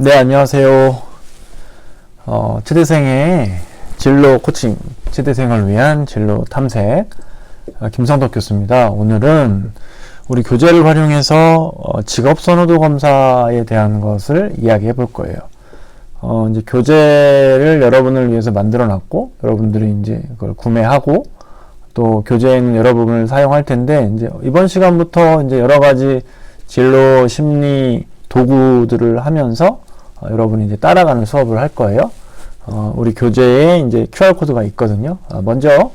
네, 안녕하세요. 치대생의 진로 코칭, 치대생을 위한 진로 탐색, 김성덕 교수입니다. 오늘은 우리 교재를 활용해서 직업선호도 검사에 대한 것을 이야기해 볼 거예요. 이제 교재를 여러분을 위해서 만들어 놨고, 여러분들이 이제 그걸 구매하고, 또 교재에는 여러 부분을 사용할 텐데, 이제 이번 시간부터 이제 여러 가지 진로 심리 도구들을 하면서 여러분이 이제 따라가는 수업을 할 거예요. 우리 교재에 이제 QR코드가 있거든요. 먼저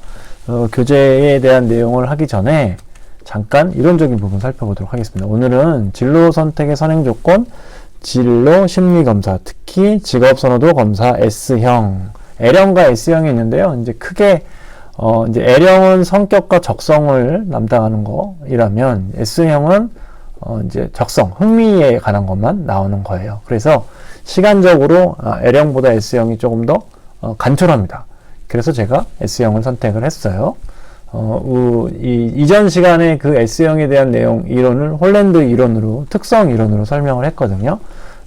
교재에 대한 내용을 하기 전에 잠깐 이론적인 부분 살펴보도록 하겠습니다. 오늘은 진로 선택의 선행 조건, 진로 심리 검사, 특히 직업 선호도 검사 S형, L형과 S형이 있는데요. 이제 크게 이제 L형은 성격과 적성을 담당하는 거이라면 S형은 이제 적성, 흥미에 관한 것만 나오는 거예요. 그래서 시간적으로 L형보다 S형이 조금 더 간편합니다. 그래서 제가 S형을 선택을 했어요. 이전 시간에 그 S형에 대한 내용, 이론을 홀랜드 이론으로, 특성 이론으로 설명을 했거든요.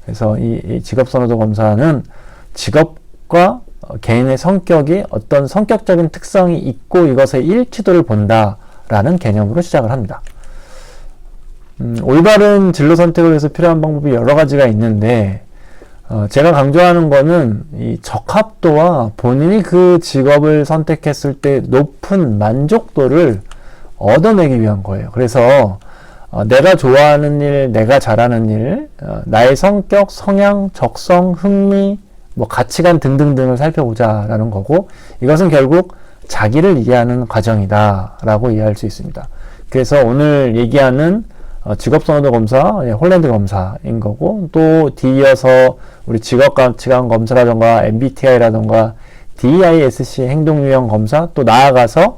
그래서 이 직업선호도 검사는 직업과 개인의 성격이 어떤 성격적인 특성이 있고 이것의 일치도를 본다라는 개념으로 시작을 합니다. 올바른 진로 선택을 위해서 필요한 방법이 여러 가지가 있는데, 제가 강조하는 거는 이 적합도와 본인이 그 직업을 선택했을 때 높은 만족도를 얻어내기 위한 거예요. 그래서 내가 좋아하는 일, 내가 잘하는 일, 나의 성격, 성향, 적성, 흥미, 뭐 가치관 등등등을 살펴보자라는 거고, 이것은 결국 자기를 이해하는 과정이다 라고 이해할 수 있습니다. 그래서 오늘 얘기하는 직업선호도 검사, 홀랜드 검사인 거고, 또 뒤이어서 우리 직업가치관 검사라던가 MBTI라던가 DISC 행동유형 검사, 또 나아가서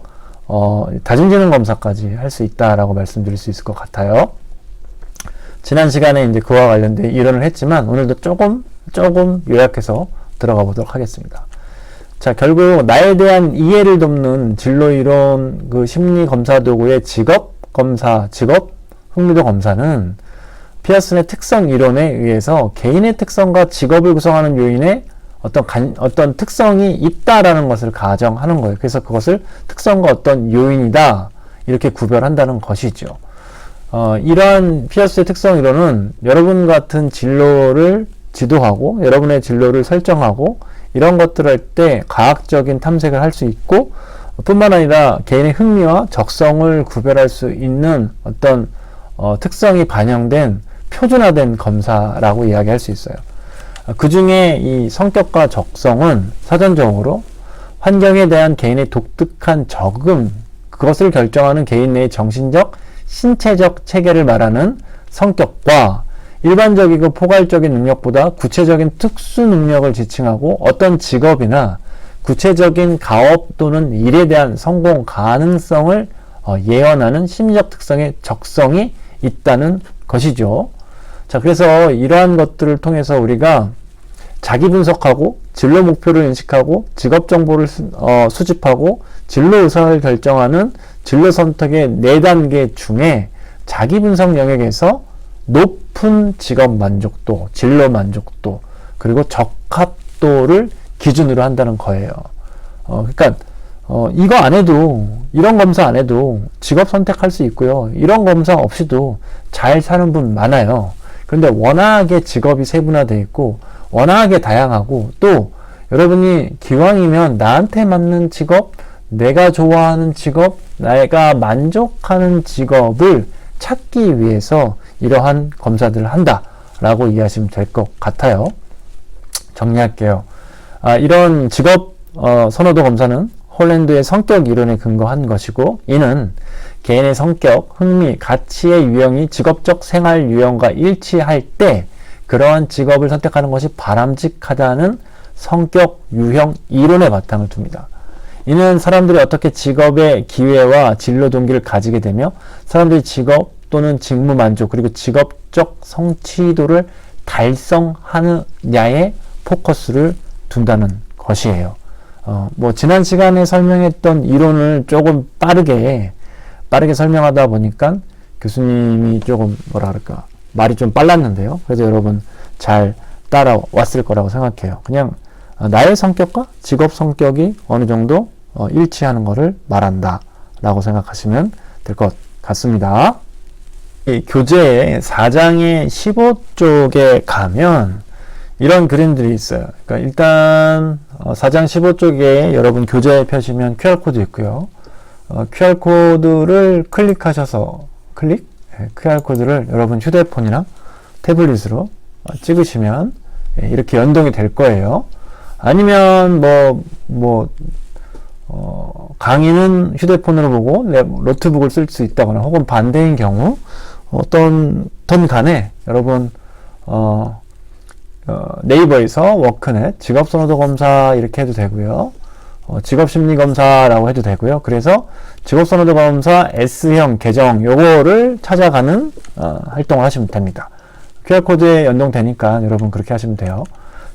다중지능 검사까지 할 수 있다라고 말씀드릴 수 있을 것 같아요. 지난 시간에 이제 그와 관련된 이론을 했지만 오늘도 조금 요약해서 들어가 보도록 하겠습니다. 자, 결국 나에 대한 이해를 돕는 진로이론 그 심리 검사 도구의 직업 검사, 직업 흥미도 검사는 피어슨의 특성 이론에 의해서 개인의 특성과 직업을 구성하는 요인에 어떤 특성이 있다라는 것을 가정하는 거예요. 그래서 그것을 특성과 어떤 요인이다 이렇게 구별한다는 것이죠. 이러한 피어스의 특성 이론은 여러분 같은 진로를 지도하고 여러분의 진로를 설정하고 이런 것들을 할 때 과학적인 탐색을 할 수 있고, 뿐만 아니라 개인의 흥미와 적성을 구별할 수 있는 어떤 특성이 반영된 표준화된 검사라고 이야기할 수 있어요. 그 중에 이 성격과 적성은 사전적으로 환경에 대한 개인의 독특한 적응, 그것을 결정하는 개인 내의 정신적, 신체적 체계를 말하는 성격과 일반적이고 포괄적인 능력보다 구체적인 특수 능력을 지칭하고 어떤 직업이나 구체적인 가업 또는 일에 대한 성공 가능성을 예언하는 심리적 특성의 적성이 있다는 것이죠. 자, 그래서 이러한 것들을 통해서 우리가 자기 분석하고 진로 목표를 인식하고 직업 정보를 수집하고 진로 의사를 결정하는 진로 선택의 4단계 중에 자기 분석 영역에서 높은 직업 만족도, 진로 만족도, 그리고 적합도를 기준으로 한다는 거예요. 그러니까 이거 안 해도, 이런 검사 안 해도 직업 선택할 수 있고요. 이런 검사 없이도 잘 사는 분 많아요. 그런데 워낙에 직업이 세분화되어 있고 워낙에 다양하고, 또 여러분이 기왕이면 나한테 맞는 직업, 내가 좋아하는 직업, 내가 만족하는 직업을 찾기 위해서 이러한 검사들을 한다라고 이해하시면 될 것 같아요. 정리할게요. 이런 직업 선호도 검사는 홀랜드의 성격 이론에 근거한 것이고, 이는 개인의 성격, 흥미, 가치의 유형이 직업적 생활 유형과 일치할 때 그러한 직업을 선택하는 것이 바람직하다는 성격 유형 이론의 바탕을 둡니다. 이는 사람들이 어떻게 직업의 기회와 진로 동기를 가지게 되며 사람들이 직업 또는 직무 만족 그리고 직업적 성취도를 달성하느냐에 포커스를 둔다는 것이에요. 지난 시간에 설명했던 이론을 조금 빠르게 설명하다 보니까 교수님이 조금 말이 좀 빨랐는데요. 그래서 여러분 잘 따라왔을 거라고 생각해요. 그냥 나의 성격과 직업 성격이 어느 정도 일치하는 것을 말한다 라고 생각하시면 될 것 같습니다. 이 교재 4장의 15쪽에 가면 이런 그림들이 있어요. 그러니까 일단 4장 15쪽에 여러분 교재에 펴시면 QR코드 있고요. QR코드를 클릭하셔서 QR코드를 여러분 휴대폰이나 태블릿으로 찍으시면 이렇게 연동이 될 거예요. 아니면 강의는 휴대폰으로 보고 노트북을 쓸 수 있다거나 혹은 반대인 경우 어떤 간에 여러분 네이버에서 워크넷 직업선호도 검사 이렇게 해도 되고요. 직업심리검사라고 해도 되고요. 그래서 직업선호도 검사 S형 계정 요거를 찾아가는 활동을 하시면 됩니다. QR코드에 연동되니까 여러분 그렇게 하시면 돼요.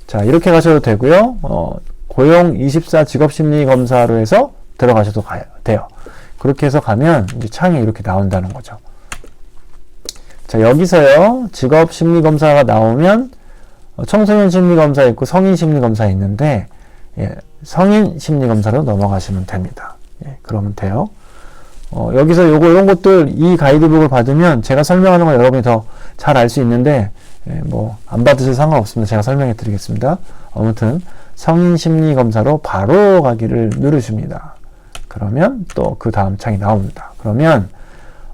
자, 이렇게 가셔도 되고요. 고용24 직업심리검사로 해서 들어가셔도 돼요. 그렇게 해서 가면 이제 창이 이렇게 나온다는 거죠. 자, 여기서요. 직업심리검사가 나오면 청소년 심리검사 있고 성인 심리검사 있는데 성인 심리검사로 넘어가시면 됩니다. 그러면 돼요. 여기서 이런 것들 이 가이드북을 받으면 제가 설명하는 걸 여러분이 더 잘 알 수 있는데 안 받으셔도 상관없습니다. 제가 설명해 드리겠습니다. 아무튼 성인 심리검사로 바로 가기를 누르십니다. 그러면 또 그 다음 창이 나옵니다. 그러면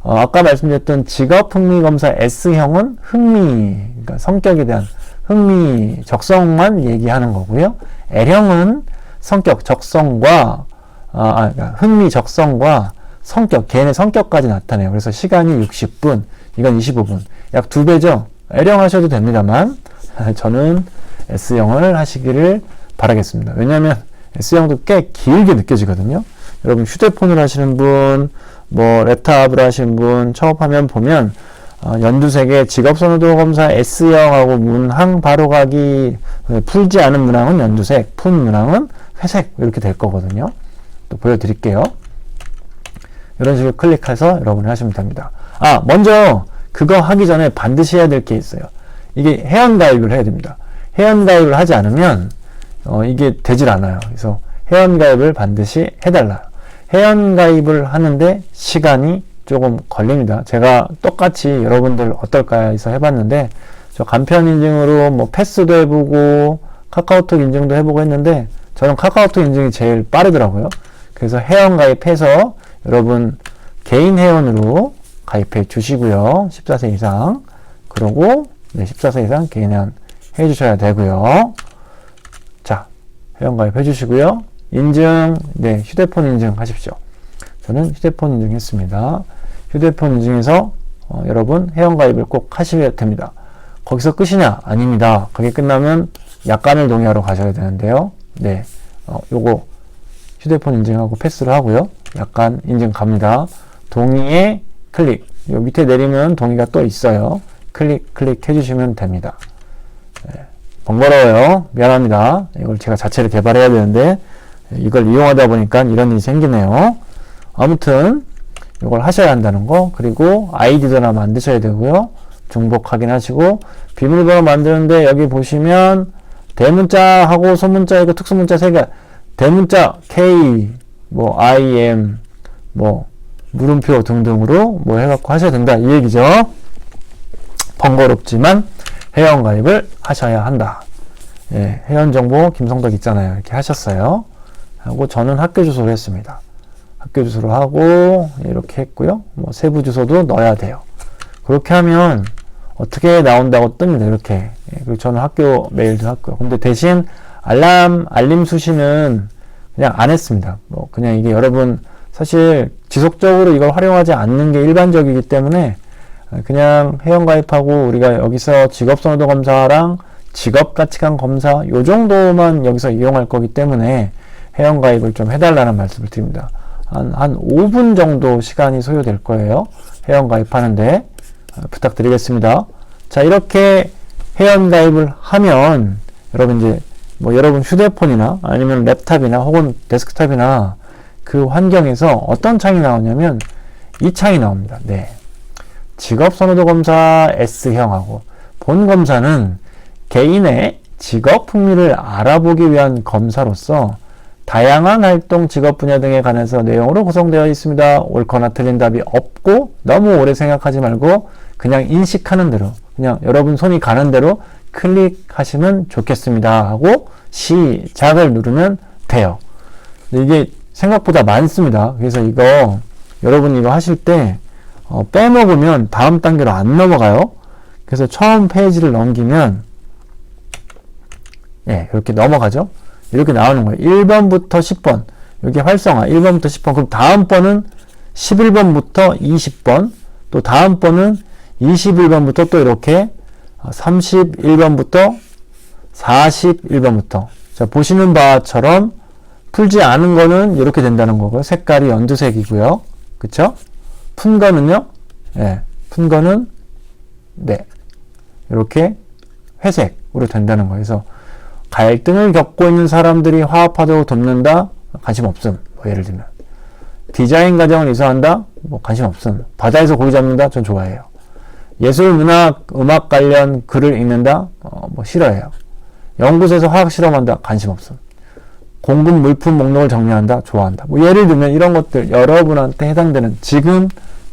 아까 말씀드렸던 직업흥미검사 S형은 그러니까 성격에 대한 흥미, 적성만 얘기하는 거고요. L형은 성격, 적성과 그러니까 흥미, 적성과 성격, 개인의 성격까지 나타내요. 그래서 시간이 60분, 이건 25분. 약 2배죠. L형 하셔도 됩니다만 저는 S형을 하시기를 바라겠습니다. 왜냐하면 S형도 꽤 길게 느껴지거든요. 여러분 휴대폰으로 하시는 분, 랩탑으로 하시는 분 처음하면 보면 연두색의 직업선호도 검사 S형하고 문항 바로가기 풀지 않은 문항은 연두색, 푼 문항은 회색 이렇게 될 거거든요. 또 보여드릴게요. 이런 식으로 클릭해서 여러분이 하시면 됩니다. 먼저 그거 하기 전에 반드시 해야 될 게 있어요. 이게 회원가입을 해야 됩니다. 회원가입을 하지 않으면 이게 되질 않아요. 그래서 회원가입을 반드시 해달라요. 회원가입을 하는데 시간이 조금 걸립니다. 제가 똑같이 여러분들 어떨까 해서 해봤는데 저 간편 인증으로 패스도 해보고 카카오톡 인증도 해보고 했는데 저는 카카오톡 인증이 제일 빠르더라고요. 그래서 회원가입해서 여러분 개인 회원으로 가입해 주시고요. 14세 이상 그러고 14세 이상 개인 회원 해 주셔야 되고요. 자, 회원가입 해 주시고요. 인증, 휴대폰 인증 하십시오. 저는 휴대폰 인증했습니다. 휴대폰 인증해서 여러분 회원가입을 꼭 하셔야 됩니다. 거기서 끝이냐? 아닙니다. 그게 끝나면 약관을 동의하러 가셔야 되는데요. 요거 휴대폰 인증하고 패스를 하고요. 약관 인증 갑니다. 동의에 클릭. 요 밑에 내리면 동의가 또 있어요. 클릭 해주시면 됩니다. 번거로워요. 미안합니다. 이걸 제가 자체를 개발해야 되는데 이걸 이용하다 보니까 이런 일이 생기네요. 아무튼 이걸 하셔야 한다는 거. 그리고 아이디도 하나 만드셔야 되고요. 중복 확인하시고 비밀번호 만드는데 여기 보시면 대문자하고 소문자이고 특수문자 3개 대문자 K IM 물음표 등등으로 해갖고 하셔야 된다 이 얘기죠. 번거롭지만 회원가입을 하셔야 한다. 회원정보 김성덕 있잖아요. 이렇게 하셨어요. 하고 저는 학교 주소로 했습니다. 학교 주소로 하고 이렇게 했고요. 세부 주소도 넣어야 돼요. 그렇게 하면 어떻게 나온다고 뜹니다. 이렇게. 그리고 저는 학교 메일도 했고요. 근데 대신 알림 수신은 그냥 안 했습니다. 그냥 이게 여러분 사실 지속적으로 이걸 활용하지 않는 게 일반적이기 때문에 그냥 회원가입하고 우리가 여기서 직업선호도 검사랑 직업가치관 검사 요 정도만 여기서 이용할 거기 때문에 회원가입을 좀 해달라는 말씀을 드립니다. 한 5분 정도 시간이 소요될 거예요. 회원가입하는데 부탁드리겠습니다. 자, 이렇게 회원가입을 하면 여러분 이제 여러분 휴대폰이나 아니면 랩탑이나 혹은 데스크탑이나 그 환경에서 어떤 창이 나오냐면 이 창이 나옵니다. 직업선호도 검사 S형하고 본 검사는 개인의 직업 흥미를 알아보기 위한 검사로서 다양한 활동, 직업 분야 등에 관해서 내용으로 구성되어 있습니다. 옳거나 틀린 답이 없고 너무 오래 생각하지 말고 그냥 인식하는 대로, 그냥 여러분 손이 가는 대로 클릭하시면 좋겠습니다 하고 시작을 누르면 돼요. 근데 이게 생각보다 많습니다. 그래서 이거 여러분 이거 하실 때 빼먹으면 다음 단계로 안 넘어가요. 그래서 처음 페이지를 넘기면 이렇게 넘어가죠. 이렇게 나오는 거예요. 1번부터 10번 여기 활성화 1번부터 10번 그럼 다음 번은 11번부터 20번 또 다음 번은 21번부터 또 이렇게 31번부터 41번부터 자 보시는 바처럼 풀지 않은 거는 이렇게 된다는 거고요. 색깔이 연두색이고요. 그쵸? 푼 거는요? 푼 거는 이렇게 회색으로 된다는 거예요. 그래서 갈등을 겪고 있는 사람들이 화합하도록 돕는다? 관심 없음. 뭐 예를 들면 디자인 과정을 이수한다? 뭐 관심 없음. 바다에서 고기 잡는다? 전 좋아해요. 예술, 문학, 음악 관련 글을 읽는다? 뭐 싫어해요. 연구소에서 화학 실험한다? 관심 없음. 공급 물품 목록을 정리한다? 좋아한다. 뭐 예를 들면 이런 것들 여러분한테 해당되는 지금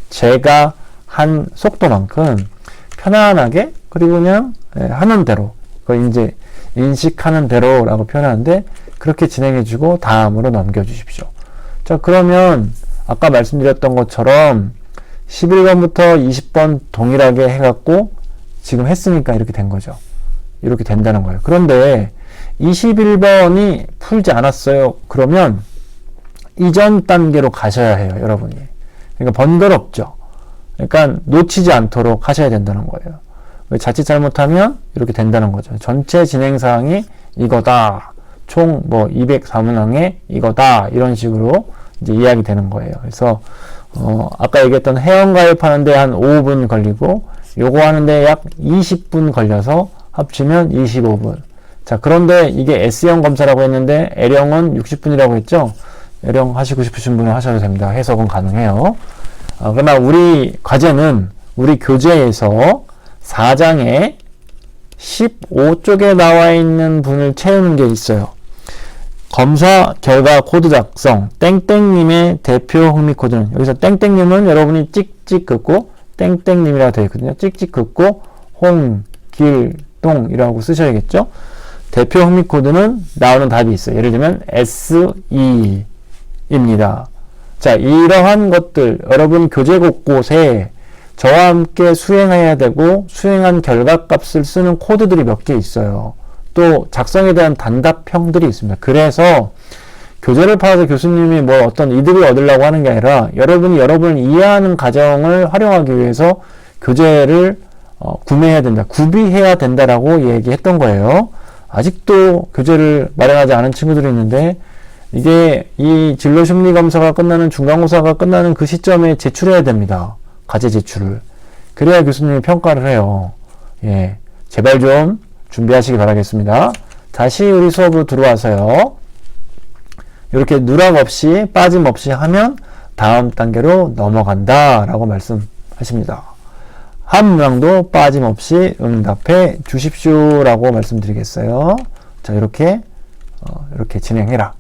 제가 한 속도만큼 편안하게 그리고 그냥 하는 대로 그걸 이제 인식하는 대로라고 표현하는데 그렇게 진행해주고 다음으로 넘겨주십시오. 자 그러면 아까 말씀드렸던 것처럼 11번부터 20번 동일하게 해갖고 지금 했으니까 이렇게 된 거죠. 이렇게 된다는 거예요. 그런데 21번이 풀지 않았어요. 그러면 이전 단계로 가셔야 해요. 여러분이. 그러니까 번거롭죠. 그러니까 놓치지 않도록 하셔야 된다는 거예요. 자칫 잘못하면 이렇게 된다는 거죠. 전체 진행사항이 이거다. 총 뭐 204문항에 이거다. 이런 식으로 이제 이야기 되는 거예요. 그래서 아까 얘기했던 회원가입하는데 한 5분 걸리고 요거 하는데 약 20분 걸려서 합치면 25분. 자, 그런데 이게 S형 검사라고 했는데 L형은 60분이라고 했죠? L형 하시고 싶으신 분은 하셔도 됩니다. 해석은 가능해요. 그러나 우리 과제는 우리 교재에서 4장에 15쪽에 나와 있는 분을 채우는 게 있어요. 검사 결과 코드 작성, 땡땡님의 대표 흥미 코드는, 여기서 땡땡님은 여러분이 찍찍 긋고, 땡땡님이라고 되어 있거든요. 찍찍 긋고, 홍길동이라고 쓰셔야겠죠? 대표 흥미 코드는 나오는 답이 있어요. 예를 들면, SE입니다. 자, 이러한 것들, 여러분 교재 곳곳에 저와 함께 수행해야 되고, 수행한 결과값을 쓰는 코드들이 몇 개 있어요. 또 작성에 대한 단답형들이 있습니다. 그래서 교재를 팔아서 교수님이 뭐 어떤 이득을 얻으려고 하는 게 아니라 여러분이 여러분을 이해하는 과정을 활용하기 위해서 교재를 구매해야 된다, 구비해야 된다라고 얘기했던 거예요. 아직도 교재를 마련하지 않은 친구들이 있는데 이게 이 진로심리검사가 끝나는 중간고사가 끝나는 그 시점에 제출해야 됩니다. 과제 제출을. 그래야 교수님이 평가를 해요. 예, 제발 좀 준비하시기 바라겠습니다. 다시 우리 수업으로 들어와서요. 이렇게 누락 없이 빠짐없이 하면 다음 단계로 넘어간다 라고 말씀하십니다. 한 문항도 빠짐없이 응답해 주십시오 라고 말씀드리겠어요. 자, 이렇게 진행해라.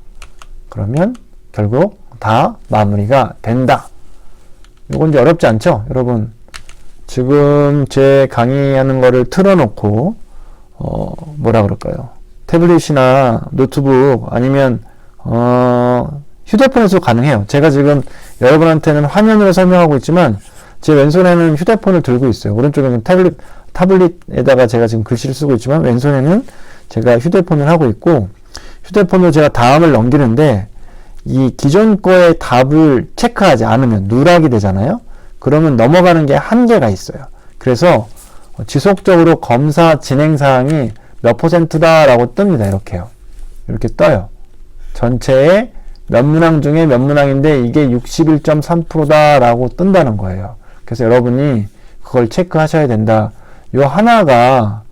그러면 결국 다 마무리가 된다. 이건 이제 어렵지 않죠? 여러분 지금 제 강의하는 거를 틀어놓고 뭐라 그럴까요? 태블릿이나 노트북 아니면 휴대폰에서 가능해요. 제가 지금 여러분한테는 화면으로 설명하고 있지만 제 왼손에는 휴대폰을 들고 있어요. 오른쪽에는 타블릿에다가 제가 지금 글씨를 쓰고 있지만 왼손에는 제가 휴대폰을 하고 있고 휴대폰으로 제가 다음을 넘기는데 이 기존 거의 답을 체크하지 않으면 누락이 되잖아요. 그러면 넘어가는 게 한계가 있어요. 그래서 지속적으로 검사 진행사항이 몇 %다 라고 뜹니다. 이렇게요. 이렇게 떠요. 전체의 몇 문항 중에 몇 문항인데 이게 61.3%다 라고 뜬다는 거예요. 그래서 여러분이 그걸 체크하셔야 된다. 요 하나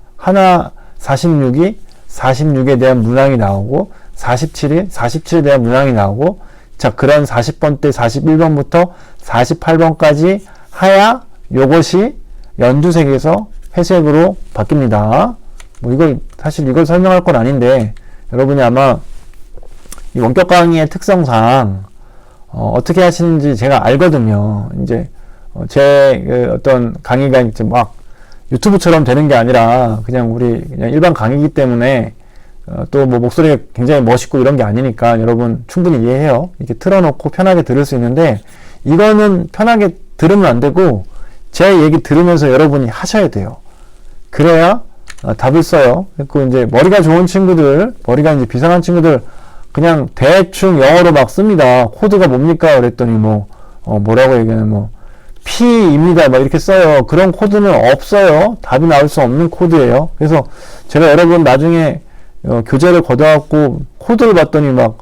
46에 대한 문항이 나오고 47에 대한 문항이 나오고 자, 그런 40번대 41번부터 48번까지 하야 요것이 연두색에서 회색으로 바뀝니다. 사실 이걸 설명할 건 아닌데, 여러분이 아마 이 원격 강의의 특성상, 어떻게 하시는지 제가 알거든요. 이제, 제 어떤 강의가 이제 막 유튜브처럼 되는 게 아니라, 그냥 일반 강의이기 때문에, 또 뭐 목소리가 굉장히 멋있고 이런 게 아니니까 여러분 충분히 이해해요. 이렇게 틀어놓고 편하게 들을 수 있는데, 이거는 편하게 들으면 안 되고, 제 얘기 들으면서 여러분이 하셔야 돼요. 그래야 답을 써요. 그리고 이제 머리가 좋은 친구들, 머리가 이제 비상한 친구들, 그냥 대충 영어로 막 씁니다. 코드가 뭡니까? 그랬더니 뭐라고 얘기하면 P입니다. 막 이렇게 써요. 그런 코드는 없어요. 답이 나올 수 없는 코드예요. 그래서 제가 여러분 나중에 교재를 걷어갖고 코드를 봤더니 막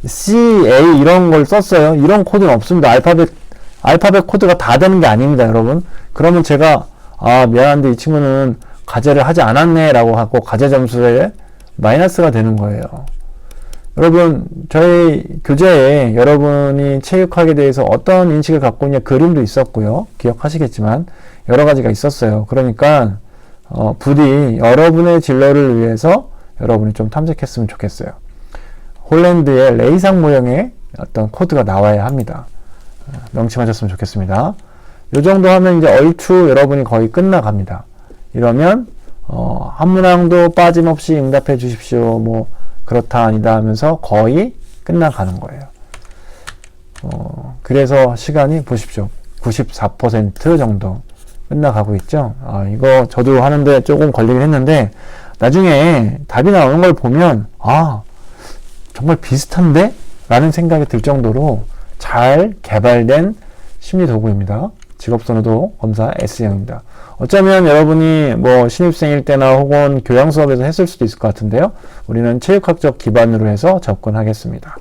CA 이런 걸 썼어요. 이런 코드는 없습니다. 알파벳 코드가 다 되는 게 아닙니다, 여러분. 그러면 제가 미안한데 이 친구는 과제를 하지 않았네 라고 하고 과제 점수에 마이너스가 되는 거예요. 여러분, 저희 교재에 여러분이 체육학에 대해서 어떤 인식을 갖고 있냐 그림도 있었고요. 기억하시겠지만 여러 가지가 있었어요. 그러니까 부디 여러분의 진로를 위해서 여러분이 좀 탐색했으면 좋겠어요. 홀랜드의 레이상 모형의 어떤 코드가 나와야 합니다. 명심하셨으면 좋겠습니다. 요 정도 하면 이제 얼추 여러분이 거의 끝나갑니다. 이러면 한 문항도 빠짐없이 응답해 주십시오. 뭐 그렇다 아니다 하면서 거의 끝나가는 거예요. 그래서 시간이 보십시오. 94% 정도 끝나가고 있죠. 이거 저도 하는데 조금 걸리긴 했는데 나중에 답이 나오는 걸 보면 정말 비슷한데? 라는 생각이 들 정도로 잘 개발된 심리 도구입니다. 직업선호도 검사 S형입니다. 어쩌면 여러분이 뭐 신입생일 때나 혹은 교양 수업에서 했을 수도 있을 것 같은데요. 우리는 체육학적 기반으로 해서 접근하겠습니다.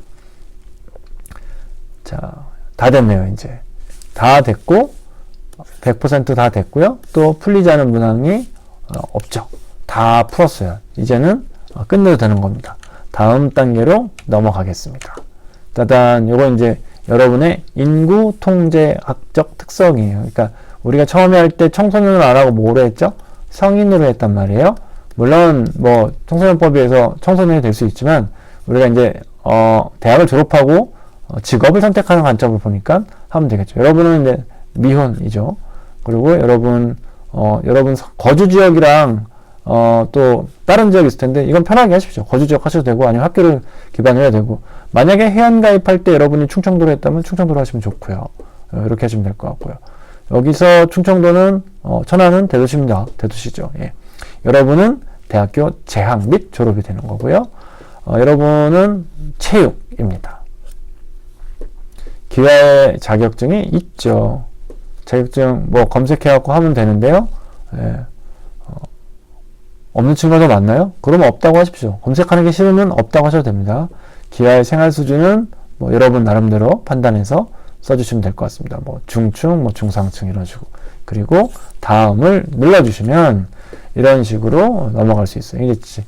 자, 다 됐네요, 이제. 다 됐고, 100% 다 됐고요. 또 풀리지 않은 문항이 없죠. 다 풀었어요. 이제는 끝내도 되는 겁니다. 다음 단계로 넘어가겠습니다. 따단, 요거 이제 여러분의 인구 통제학적 특성이에요. 그러니까 우리가 처음에 할 때 청소년을 안 하고 뭐로 했죠? 성인으로 했단 말이에요. 물론 뭐 청소년법에서 청소년이 될 수 있지만 우리가 이제 대학을 졸업하고 직업을 선택하는 관점을 보니까 하면 되겠죠. 여러분은 이제 미혼이죠. 그리고 여러분 거주 지역이랑 또 다른 지역이 있을 텐데 이건 편하게 하십시오. 거주 지역 하셔도 되고 아니면 학교를 기반으로 해야 되고 만약에 회원 가입할 때 여러분이 충청도로 했다면 충청도로 하시면 좋고요. 이렇게 하시면 될 것 같고요. 여기서 충청도는 천안은 대도시입니다. 대도시죠. 예. 여러분은 대학교 재학 및 졸업이 되는 거고요. 여러분은 체육입니다. 기회 자격증이 있죠. 자격증 뭐 검색해갖고 하면 되는데요. 예. 없는 친구가 더 많나요? 그러면 없다고 하십시오. 검색하는 게 싫으면 없다고 하셔도 됩니다. 기하의 생활 수준은 뭐 여러분 나름대로 판단해서 써주시면 될 것 같습니다. 뭐 중충, 뭐 중상층 이런 식으로. 그리고 다음을 눌러주시면 이런 식으로 넘어갈 수 있어요. 이제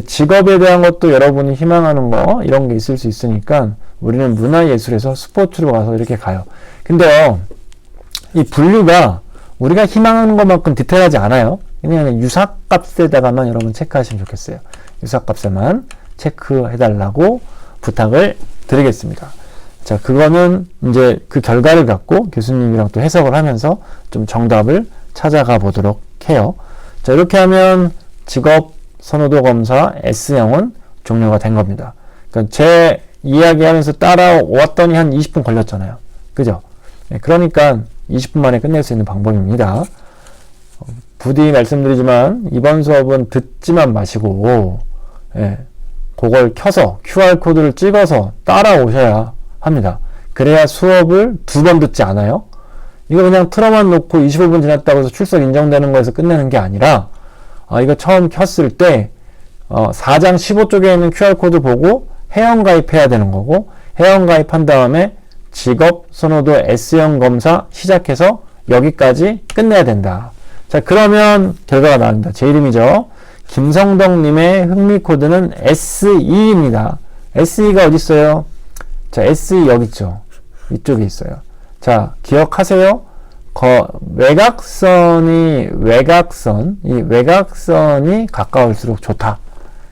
직업에 대한 것도 여러분이 희망하는 거 이런 게 있을 수 있으니까 우리는 문화예술에서 스포츠로 가서 이렇게 가요. 근데요, 이 분류가 우리가 희망하는 것만큼 디테일하지 않아요. 그냥 유사값에다가만 여러분 체크하시면 좋겠어요. 유사값에만 체크해달라고 부탁을 드리겠습니다. 자, 그거는 이제 그 결과를 갖고 교수님이랑 또 해석을 하면서 좀 정답을 찾아가 보도록 해요. 자, 이렇게 하면 직업 선호도 검사 S형은 종료가 된 겁니다. 그러니까 제 이야기하면서 따라왔더니 한 20분 걸렸잖아요. 그죠? 네, 그러니까 20분 만에 끝낼 수 있는 방법입니다. 부디 말씀드리지만 이번 수업은 듣지만 마시고 그걸 켜서 QR코드를 찍어서 따라오셔야 합니다. 그래야 수업을 2번 듣지 않아요. 이거 그냥 틀어만 놓고 25분 지났다고 해서 출석 인정되는 거에서 끝내는 게 아니라 이거 처음 켰을 때 4장 15쪽에 있는 QR코드 보고 회원가입해야 되는 거고 회원가입한 다음에 직업 선호도 S형 검사 시작해서 여기까지 끝내야 된다. 자, 그러면 결과가 나옵니다. 제 이름이죠. 김성덕님의 흥미 코드는 SE입니다. SE가 어디 있어요? 자, SE 여기 있죠. 이쪽에 있어요. 자, 기억하세요. 이 외곽선이 가까울수록 좋다.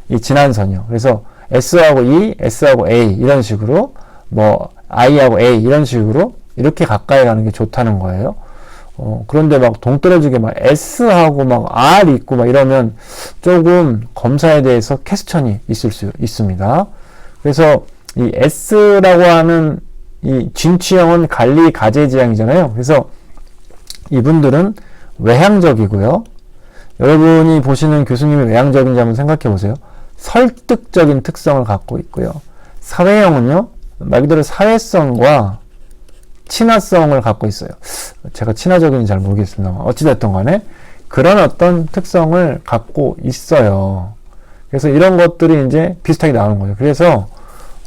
이 지난선이요. 그래서 S하고 E, S하고 A 이런 식으로 뭐 I하고 A 이런 식으로 이렇게 가까이 가는 게 좋다는 거예요. 그런데 막 동떨어지게 막 S하고 막 R 있고 막 이러면 조금 검사에 대해서 퀘스천이 있을 수 있습니다. 그래서 이 S라고 하는 이 진취형은 관리 가제 지향이잖아요. 그래서 이분들은 외향적이고요. 여러분이 보시는 교수님이 외향적인지 한번 생각해 보세요. 설득적인 특성을 갖고 있고요. 사회형은요, 말 그대로 사회성과 친화성을 갖고 있어요. 제가 친화적인지 잘 모르겠습니다. 어찌됐든 간에 그런 어떤 특성을 갖고 있어요. 그래서 이런 것들이 이제 비슷하게 나오는 거예요. 그래서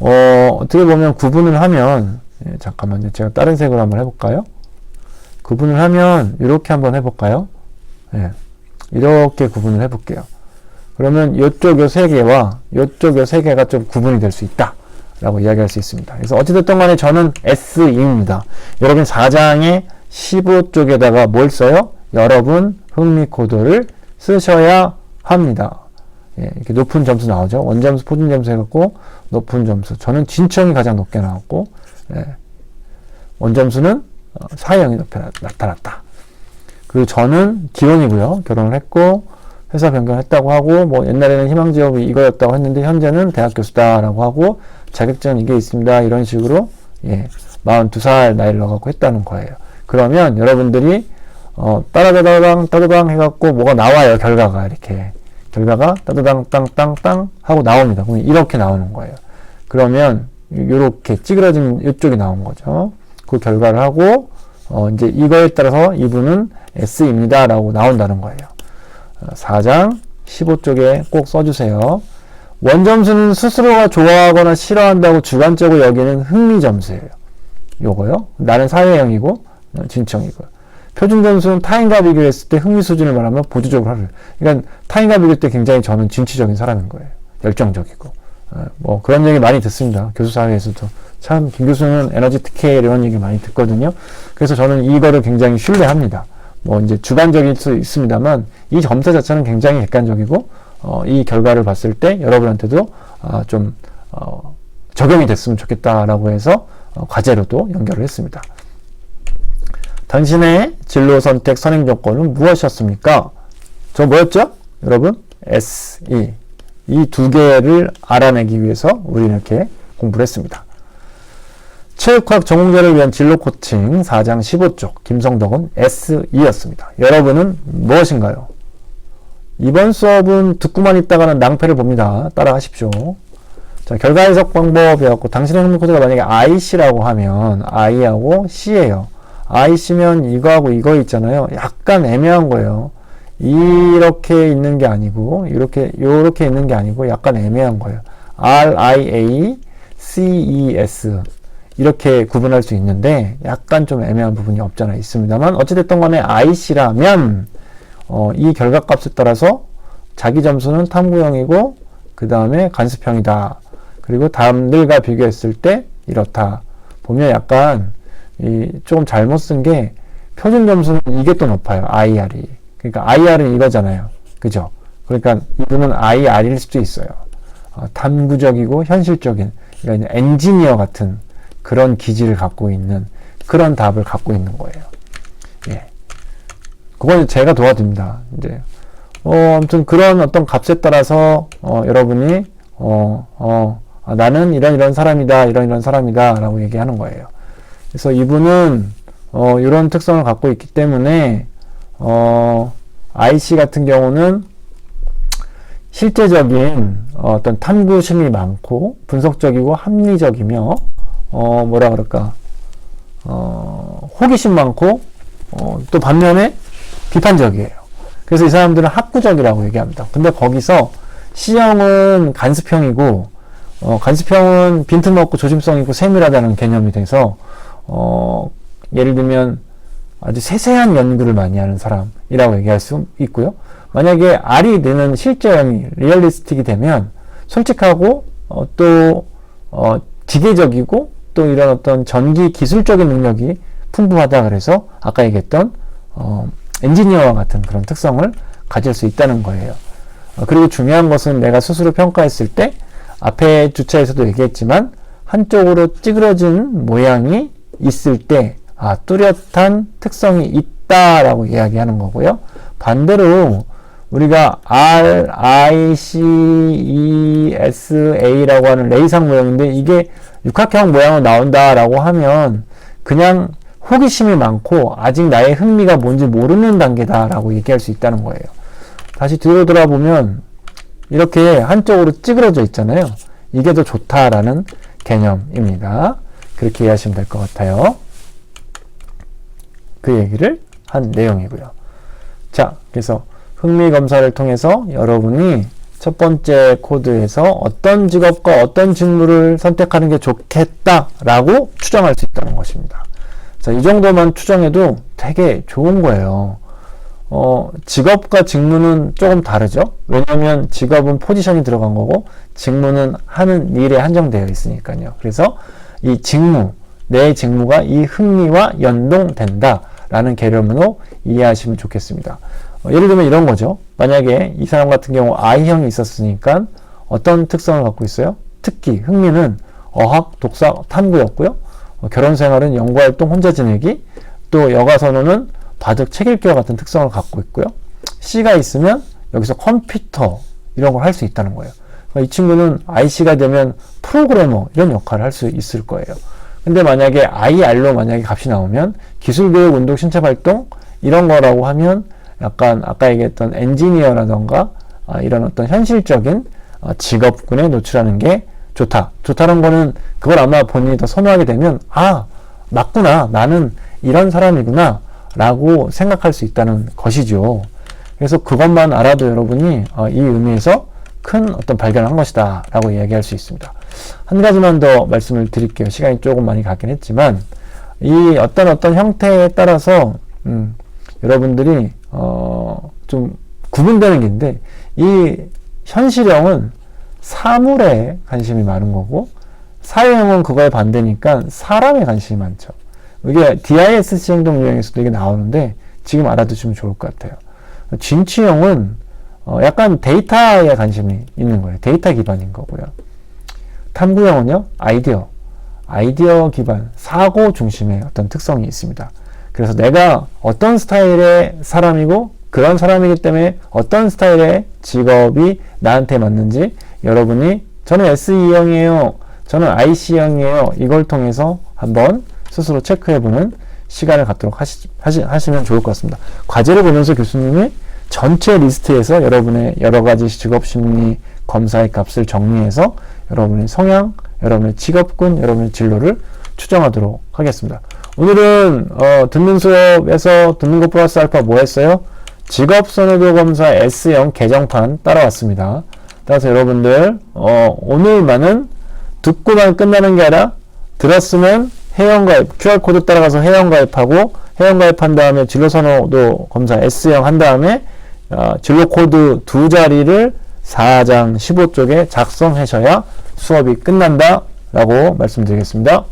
어떻게 보면 구분을 하면, 잠깐만요. 제가 다른 색으로 한번 해볼까요? 구분을 하면 이렇게 한번 해볼까요? 예, 이렇게 구분을 해볼게요. 그러면 이쪽 요 세 개와 이쪽 요 세 개가 좀 구분이 될 수 있다 라고 이야기할 수 있습니다. 그래서 어찌됐든 간에 저는 SE입니다. 여러분 4장의 15쪽에다가 뭘 써요? 여러분 흥미 코드를 쓰셔야 합니다. 예, 이렇게 높은 점수 나오죠. 원점수, 포진점수 해갖고 높은 점수. 저는 진청이 가장 높게 나왔고, 예, 원점수는 사형이 높게 나타났다. 그리고 저는 기혼이고요. 결혼을 했고 회사 변경했다고 하고 뭐 옛날에는 희망직업이 이거였다고 했는데 현재는 대학 교수다라고 하고 자격증은 이게 있습니다. 이런 식으로 42살 나이를 넣어갖고 했다는 거예요. 그러면 여러분들이 따다다당 해갖고 뭐가 나와요. 결과가 이렇게 결과가 따다당 땅땅땅 하고 나옵니다. 그럼 이렇게 나오는 거예요. 그러면 이렇게 찌그러진 이쪽이 나온 거죠. 그 결과를 하고 이제 이거에 따라서 이분은 S입니다 라고 나온다는 거예요. 4장 15쪽에 꼭 써주세요. 원점수는 스스로가 좋아하거나 싫어한다고 주관적으로 여기는 흥미점수예요. 요거요. 나는 사회형이고 진청이고요. 표준점수는 타인과 비교했을 때 흥미 수준을 말하면 보조적으로 하래요. 그러니까 타인과 비교할 때 굉장히 저는 진취적인 사람인 거예요. 열정적이고. 뭐 그런 얘기 많이 듣습니다. 교수 사회에서도. 참, 김 교수는 에너지 특혜 이런 얘기 많이 듣거든요. 그래서 저는 이거를 굉장히 신뢰합니다. 뭐 이제 주관적일 수 있습니다만 이 점수 자체는 굉장히 객관적이고 이 결과를 봤을 때 여러분한테도 좀 적용이 됐으면 좋겠다라고 해서 과제로도 연결을 했습니다. 당신의 진로 선택 선행 조건은 무엇이었습니까? 저 뭐였죠? 여러분 SE 이 두 개를 알아내기 위해서 우리는 이렇게 공부를 했습니다. 체육학 전공자를 위한 진로 코칭 4장 15쪽 김성덕은 SE였습니다. 여러분은 무엇인가요? 이번 수업은 듣고만 있다가는 낭패를 봅니다. 따라하십시오. 자, 결과 해석 방법이었고 당신의 흥미 코드가 만약에 IC라고 하면 I하고 C예요. IC면 이거하고 이거 있잖아요. 약간 애매한 거예요. 이렇게 있는 게 아니고 요렇게 있는 게 아니고 약간 애매한 거예요. RIA CES 이렇게 구분할 수 있는데 약간 좀 애매한 부분이 없잖아 있습니다만 어찌됐든 간에 IC라면 이 결과값에 따라서 자기 점수는 탐구형이고 그 다음에 간습형이다. 그리고 남들과 비교했을 때 이렇다. 보면 약간 조금 잘못 쓴 게 표준 점수는 이게 또 높아요. IR이. 그러니까 IR은 이거잖아요. 그죠? 그러니까 이분은 IR일 수도 있어요. 탐구적이고 현실적인 그러니까 엔지니어 같은 그런 기질을 갖고 있는 그런 답을 갖고 있는 거예요. 예. 그건 제가 도와드립니다. 이제 아무튼 그런 어떤 값에 따라서 여러분이 나는 이런 사람이다, 이런 사람이다라고 얘기하는 거예요. 그래서 이분은 이런 특성을 갖고 있기 때문에 IC 같은 경우는 실제적인 어떤 탐구심이 많고 분석적이고 합리적이며 뭐라 그럴까 호기심 많고 또 반면에 비판적이에요. 그래서 이 사람들은 학구적이라고 얘기합니다. 근데 거기서 C형은 간습형이고 간습형은 빈틈없고 조심성 있고 세밀하다는 개념이 돼서 예를 들면 아주 세세한 연구를 많이 하는 사람이라고 얘기할 수 있고요. 만약에 R이 되는 실제형이 리얼리스틱이 되면 솔직하고 또 기계적이고 또 이런 어떤 전기 기술적인 능력이 풍부하다 그래서 아까 얘기했던 엔지니어와 같은 그런 특성을 가질 수 있다는 거예요. 그리고 중요한 것은 내가 스스로 평가했을 때 앞에 주차에서도 얘기했지만 한쪽으로 찌그러진 모양이 있을 때 뚜렷한 특성이 있다라고 이야기하는 거고요. 반대로 우리가 R, I, C, E, S, A라고 하는 레이상 모양인데 이게 육각형 모양으로 나온다라고 하면 그냥 호기심이 많고 아직 나의 흥미가 뭔지 모르는 단계다라고 얘기할 수 있다는 거예요. 다시 뒤로 돌아보면 이렇게 한쪽으로 찌그러져 있잖아요. 이게 더 좋다라는 개념입니다. 그렇게 이해하시면 될 것 같아요. 그 얘기를 한 내용이고요. 자, 그래서 흥미 검사를 통해서 여러분이 첫 번째 코드에서 어떤 직업과 어떤 직무를 선택하는 게 좋겠다라고 추정할 수 있다는 것입니다. 자, 이 정도만 추정해도 되게 좋은 거예요. 직업과 직무는 조금 다르죠? 왜냐면 직업은 포지션이 들어간 거고 직무는 하는 일에 한정되어 있으니까요. 그래서 이 직무, 내 직무가 이 흥미와 연동된다 라는 개념으로 이해하시면 좋겠습니다. 예를 들면 이런 거죠. 만약에 이 사람 같은 경우 I형이 있었으니까 어떤 특성을 갖고 있어요? 특기, 흥미는 어학, 독서, 탐구였고요. 결혼 생활은 연구활동, 혼자 지내기, 또 여가 선호는 바둑, 책 읽기와 같은 특성을 갖고 있고요. C가 있으면 여기서 컴퓨터 이런 걸 할 수 있다는 거예요. 이 친구는 IC가 되면 프로그래머 이런 역할을 할 수 있을 거예요. 근데 만약에 IR로 만약에 값이 나오면 기술교육, 운동, 신체활동 이런 거라고 하면 약간 아까 얘기했던 엔지니어라던가 이런 어떤 현실적인 직업군에 노출하는 게 좋다. 좋다는 거는 그걸 아마 본인이 더 선호하게 되면 맞구나. 나는 이런 사람이구나. 라고 생각할 수 있다는 것이죠. 그래서 그것만 알아도 여러분이 이 의미에서 큰 어떤 발견을 한 것이다. 라고 이야기할 수 있습니다. 한 가지만 더 말씀을 드릴게요. 시간이 조금 많이 가긴 했지만 이 어떤 형태에 따라서 여러분들이 좀 구분되는 게 있는데 이 현실형은 사물에 관심이 많은 거고 사회형은 그거에 반대니까 사람에 관심이 많죠. 이게 DISC 행동 유형에서도 이게 나오는데 지금 알아두시면 좋을 것 같아요. 진취형은 약간 데이터에 관심이 있는 거예요. 데이터 기반인 거고요. 탐구형은요, 아이디어 기반, 사고 중심의 어떤 특성이 있습니다. 그래서 내가 어떤 스타일의 사람이고 그런 사람이기 때문에 어떤 스타일의 직업이 나한테 맞는지 여러분이 저는 SE형이에요. 저는 IC형이에요. 이걸 통해서 한번 스스로 체크해보는 시간을 갖도록 하시면 좋을 것 같습니다. 과제를 보면서 교수님이 전체 리스트에서 여러분의 여러 가지 직업심리 검사의 값을 정리해서 여러분의 성향, 여러분의 직업군, 여러분의 진로를 추정하도록 하겠습니다. 오늘은 듣는 수업에서 듣는 것 플러스 알파 뭐 했어요? 직업 선호도 검사 S형 개정판 따라왔습니다. 따라서 여러분들 오늘만은 듣고만 끝나는 게 아니라 들었으면 회원가입, QR코드 따라가서 회원가입하고 회원가입한 다음에 진로선호도 검사 S형 한 다음에 진로코드 2자리를 4장 15쪽에 작성하셔야 수업이 끝난다 라고 말씀드리겠습니다.